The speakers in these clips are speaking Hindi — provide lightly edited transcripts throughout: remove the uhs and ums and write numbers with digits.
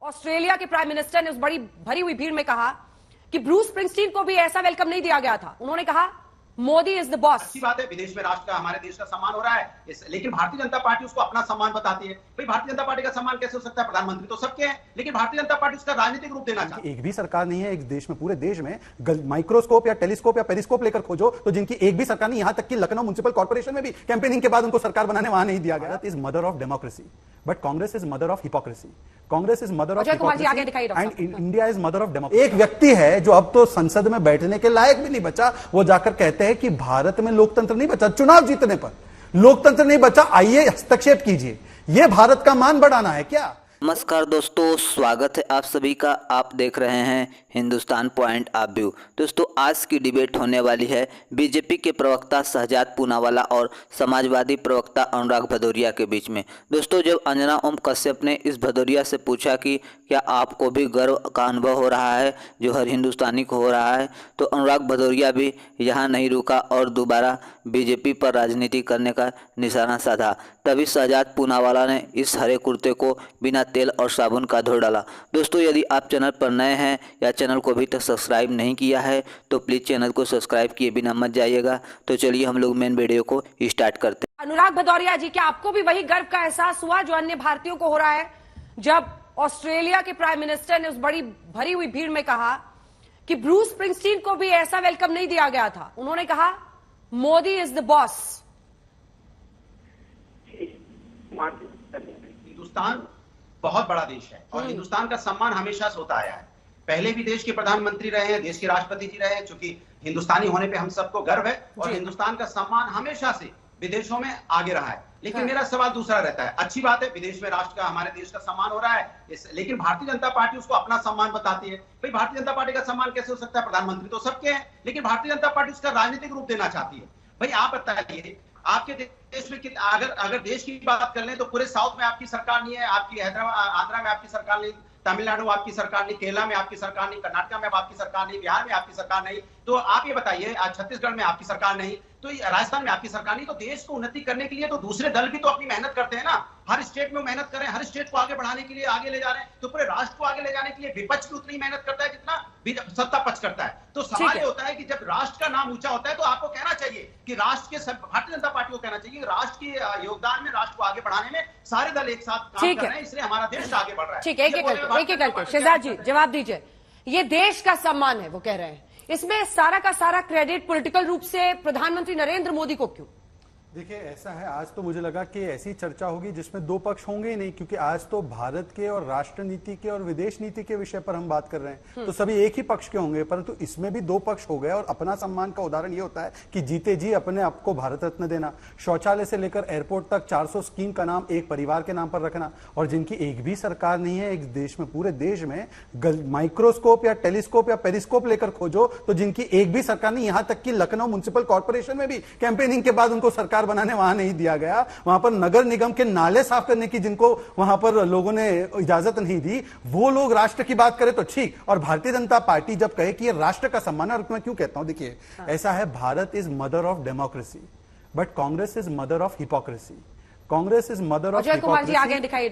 ऑस्ट्रेलिया के प्राइम मिनिस्टर ने उस बड़ी भरी हुई भीड़ में कहा कि ब्रूस स्प्रिंगस्टीन को भी ऐसा वेलकम नहीं दिया गया था। उन्होंने कहा मोदी इज द बॉस। अच्छी बात है, विदेश में राष्ट्र का, हमारे देश का सम्मान हो रहा है, लेकिन भारतीय जनता पार्टी उसको अपना सम्मान बताती है। भाई भारतीय जनता पार्टी का सम्मान कैसे हो सकता है? प्रधानमंत्री तो सबके हैं, लेकिन भारतीय जनता पार्टी उसका राजनीतिक रूप देना चाहती है। एक भी सरकार नहीं है एक देश में, पूरे देश में माइक्रोस्कोप या टेलीस्कोप या पेरिस्कोप लेकर खोजो तो जिनकी एक भी सरकार नहीं, यहां तक कि लखनऊ म्युनिसिपल कॉर्पोरेशन में भी कैंपेनिंग के बाद उनको सरकार बनाने वहां नहीं दिया गया। Is mother of democracy but Congress is mother of hypocrisy. Congress is mother of hypocrisy and India is mother of democracy. एक व्यक्ति है जो अब तो संसद में बैठने के लायक भी नहीं बचा, वो जाकर कहते हैं कि भारत में लोकतंत्र नहीं बचा, चुनाव जीतने पर लोकतंत्र नहीं बचा, आइए हस्तक्षेप कीजिए। यह भारत का मान बढ़ाना है क्या? नमस्कार दोस्तों, स्वागत है आप सभी का। आप देख रहे हैं हिंदुस्तान पॉइंट ऑफ व्यू। दोस्तों, आज की डिबेट होने वाली है बीजेपी के प्रवक्ता शहजाद पूनावाला और समाजवादी प्रवक्ता अनुराग भदौरिया के बीच में। दोस्तों, जब अंजना ओम कश्यप ने इस भदौरिया से पूछा कि क्या आपको भी गर्व का अनुभव हो रहा है जो हर हिंदुस्तानी को हो रहा है, तो अनुराग भदौरिया भी यहाँ नहीं रुका और दोबारा बीजेपी पर राजनीति करने का निशाना साधा। तभी शहजाद पूनावाला ने इस हरे कुर्ते को बिना तेल और साबुन का धो डाला। दोस्तों, यदि आप चैनल पर नए हैं या चैनल को अभी तक सब्सक्राइब नहीं किया है तो प्लीज़ चैनल को सब्सक्राइब किए बिना मत जाइएगा। तो चलिए हम लोग मेन वीडियो को स्टार्ट करते हैं। अनुराग भदौरिया जी, क्या आपको भी वही गर्व का एहसास हुआ जो अन्य भारतीयों को हो रहा है जब ऑस्ट्रेलिया के प्राइम मिनिस्टर ने उस बड़ी भरी हुई भीड़ में कहा कि ब्रूस स्प्रिंगस्टीन को भी ऐसा वेलकम नहीं दिया गया था? उन्होंने कहा Modi is the boss. Hindustan बहुत बड़ा देश है और हिंदुस्तान का सम्मान हमेशा से होता आया है। पहले भी देश के प्रधानमंत्री रहे हैं, देश के राष्ट्रपति जी रहे हैं, चूंकि हिंदुस्तानी होने पे हम सबको गर्व है और हिंदुस्तान का सम्मान हमेशा से विदेशों में आगे रहा है। लेकिन मेरा सवाल दूसरा रहता है। अच्छी बात है, विदेश में राष्ट्र का, हमारे देश का सम्मान हो रहा है, लेकिन भारतीय जनता पार्टी उसको अपना सम्मान बताती है। भाई भारतीय जनता पार्टी का सम्मान कैसे हो सकता है? प्रधानमंत्री तो सबके हैं, लेकिन भारतीय जनता पार्टी उसका राजनीतिक रूप देना चाहती है। भाई आप बताइए, आपके देश में अगर देश की बात कर लें तो पूरे साउथ में आपकी सरकार नहीं है, आपकी हैदराबाद आंध्रा में आपकी सरकार नहीं, तमिलनाडु आपकी सरकार नहीं, केरला में आपकी सरकार नहीं, कर्नाटक में आपकी सरकार नहीं, बिहार में आपकी सरकार नहीं। तो आप ये बताइए, आज छत्तीसगढ़ में आपकी सरकार नहीं, तो राजस्थान में आपकी सरकार नहीं। तो देश को उन्नति करने के लिए तो दूसरे दल भी तो अपनी मेहनत करते हैं ना। हर स्टेट में मेहनत कर रहे हैं, हर स्टेट को आगे बढ़ाने के लिए आगे ले जा रहे हैं। तो पूरे राष्ट्र को आगे ले जाने के लिए विपक्ष भी उतनी मेहनत करता है जितना सत्ता पक्ष करता है। तो सवाल ये होता है कि जब राष्ट्र का नाम ऊंचा होता है तो आपको कहना चाहिए कि राष्ट्र के, भारतीय जनता पार्टी को कहना चाहिए कि राष्ट्र के योगदान में, राष्ट्र को आगे बढ़ाने में सारे दल एक साथ काम कर रहे हैं, इसलिए हमारा देश आगे बढ़ रहा है। ठीक है, एक एक करके शहजाद जी जवाब दीजिए। ये देश का सम्मान है वो कह रहे हैं, इसमें सारा का सारा क्रेडिट पॉलिटिकल रूप से प्रधानमंत्री नरेंद्र मोदी को क्यों? देखिए, ऐसा है, आज तो मुझे लगा कि ऐसी चर्चा होगी जिसमें दो पक्ष होंगे ही नहीं, क्योंकि आज तो भारत के और राष्ट्र नीति के और विदेश नीति के विषय पर हम बात कर रहे हैं, तो सभी एक ही पक्ष के होंगे। परंतु इसमें भी दो पक्ष हो गए और अपना सम्मान का उदाहरण ये होता है कि जीते जी अपने आप को भारत रत्न देना, शौचालय से लेकर एयरपोर्ट तक 400 स्कीम का नाम एक परिवार के नाम पर रखना, और जिनकी एक भी सरकार नहीं है एक देश में, पूरे देश में माइक्रोस्कोप या टेलीस्कोप या पेरिस्कोप लेकर खोजो तो जिनकी एक भी सरकार नहीं, यहां तक कि लखनऊ म्युनिसिपल कॉर्पोरेशन में भी कैंपेनिंग के बाद उनको सरकार बनाने वहां नहीं दिया गया। वहां पर नगर निगम के नाले साफ करने की जिनको वहां पर लोगों ने इजाजत नहीं दी, वो लोग राष्ट्र की बात करें तो ठीक, और भारतीय जनता पार्टी जब कहे कि ये राष्ट्र का सम्मान है। और मैं क्यों कहता हूं, देखिए ऐसा है, Bharat is mother of democracy but Congress is mother of hypocrisy. Congress is mother of hypocrisy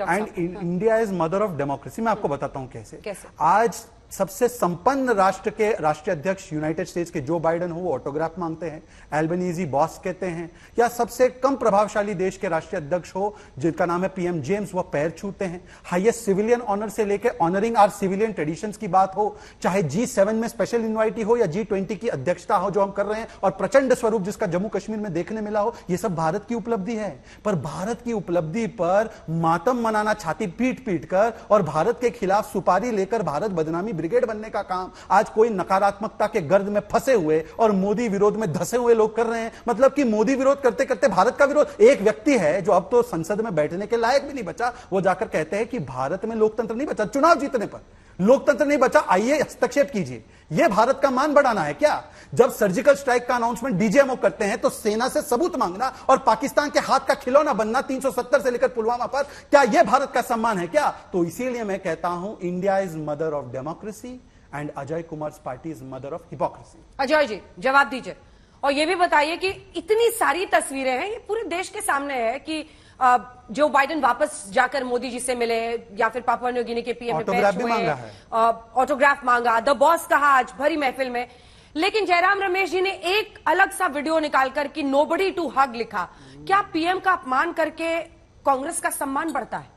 and India is mother of democracy. मैं आपको बताता हूं कैसे। आज सबसे संपन्न राष्ट्र के राष्ट्रीय अध्यक्ष यूनाइटेड स्टेट्स के जो बाइडेन हो, वो ऑटोग्राफ मांगते हैं, एल्बनीजी बॉस कहते हैं, या सबसे कम प्रभावशाली देश के राष्ट्रीय अध्यक्ष हो जिनका नाम है पीएम जेम्स, वो पैर छूते हैं। हाईएस्ट सिविलियन ऑनर से लेकर ऑनरिंग आवर सिविलियन ट्रेडिशंस की बात हो, चाहे G7 में स्पेशल इन्वाइटी हो या G20 की अध्यक्षता हो जो हम कर रहे हैं, और प्रचंड स्वरूप जिसका जम्मू कश्मीर में देखने मिला हो, यह सब भारत की उपलब्धि है। पर भारत की उपलब्धि पर मातम मनाना, छाती पीट पीट कर, और भारत के खिलाफ सुपारी लेकर भारत बदनामी ब्रिगेड बनने का काम आज कोई नकारात्मकता के गर्द में फंसे हुए और मोदी विरोध में धसे हुए लोग कर रहे हैं। मतलब कि मोदी विरोध करते करते भारत का विरोध। एक व्यक्ति है जो अब तो संसद में बैठने के लायक भी नहीं बचा, वो जाकर कहते हैं कि भारत में लोकतंत्र नहीं बचा, चुनाव जीतने पर लोकतंत्र नहीं बचा, आइए हस्तक्षेप कीजिए। यह भारत का मान बढ़ाना है क्या? जब सर्जिकल स्ट्राइक का अनाउंसमेंट डीजीएमओ करते हैं तो सेना से सबूत मांगना और पाकिस्तान के हाथ का खिलौना बनना 370 से लेकर पुलवामा पर, क्या यह भारत का सम्मान है क्या? तो इसीलिए मैं कहता हूं, India is mother of democracy and Ajay Kumar party is mother of hypocrisy. Ajay ji जवाब दीजिए, और यह भी बताइए कि इतनी सारी तस्वीरें हैं, ये पूरे देश के सामने है कि जो बाइडेन वापस जाकर मोदी जी से मिले या फिर पापुआ न्यू गिनी के पीएम ऑटोग्राफ भी मांगा है। ऑटोग्राफ मांगा, द बॉस कहा आज भरी महफिल में। लेकिन जयराम रमेश जी ने एक अलग सा वीडियो निकालकर कि नोबडी टू हग लिखा। क्या पीएम का अपमान करके कांग्रेस का सम्मान बढ़ता है?